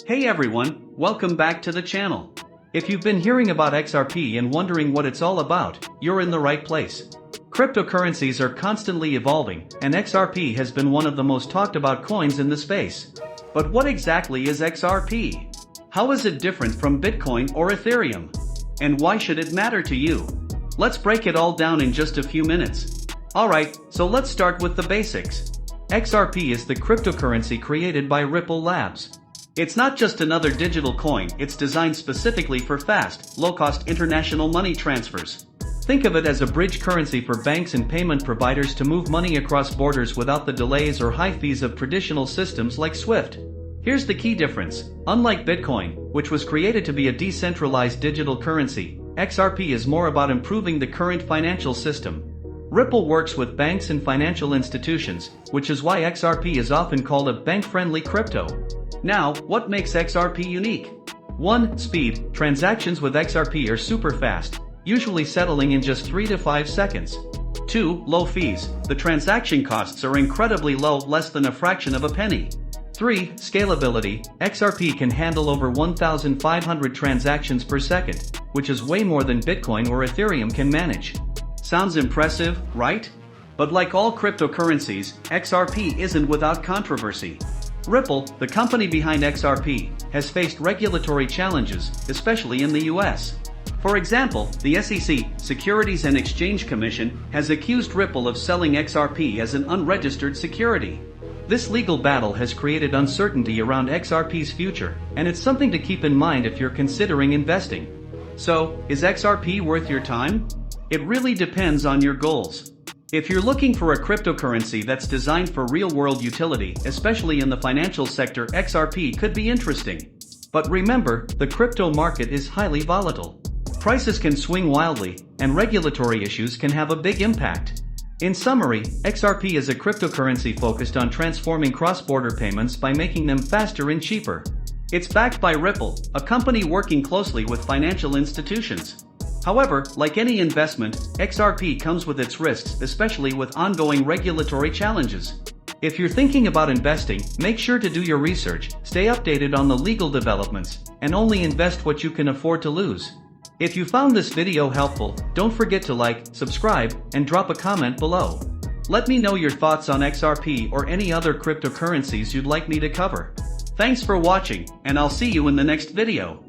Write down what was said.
Hey everyone, welcome back to the channel. If you've been hearing about XRP and wondering what it's all about, you're in the right place. Cryptocurrencies are constantly evolving, and XRP has been one of the most talked about coins in the space. But what exactly is XRP? How is it different from Bitcoin or Ethereum? And why should it matter to you? Let's break it all down in just a few minutes. Alright, so let's start with the basics. XRP is the cryptocurrency created by Ripple Labs. It's not just another digital coin, it's designed specifically for fast, low-cost international money transfers. Think of it as a bridge currency for banks and payment providers to move money across borders without the delays or high fees of traditional systems like SWIFT. Here's the key difference. Unlike Bitcoin, which was created to be a decentralized digital currency, XRP is more about improving the current financial system. Ripple works with banks and financial institutions, which is why XRP is often called a bank-friendly crypto. Now, what makes XRP unique? 1. Speed. Transactions with XRP are super fast, usually settling in just 3 to 5 seconds. 2. Low fees. The transaction costs are incredibly low, less than a fraction of a penny. 3. Scalability. XRP can handle over 1,500 transactions per second, which is way more than Bitcoin or Ethereum can manage. Sounds impressive, right? But like all cryptocurrencies, XRP isn't without controversy. Ripple, the company behind XRP, has faced regulatory challenges, especially in the US. For example, the SEC, Securities and Exchange Commission, has accused Ripple of selling XRP as an unregistered security. This legal battle has created uncertainty around XRP's future, and it's something to keep in mind if you're considering investing. So, is XRP worth your time? It really depends on your goals. If you're looking for a cryptocurrency that's designed for real-world utility, especially in the financial sector, XRP could be interesting. But remember, the crypto market is highly volatile. Prices can swing wildly, and regulatory issues can have a big impact. In summary, XRP is a cryptocurrency focused on transforming cross-border payments by making them faster and cheaper. It's backed by Ripple, a company working closely with financial institutions. However, like any investment, XRP comes with its risks, especially with ongoing regulatory challenges. If you're thinking about investing, make sure to do your research, stay updated on the legal developments, and only invest what you can afford to lose. If you found this video helpful, don't forget to like, subscribe, and drop a comment below. Let me know your thoughts on XRP or any other cryptocurrencies you'd like me to cover. Thanks for watching, and I'll see you in the next video.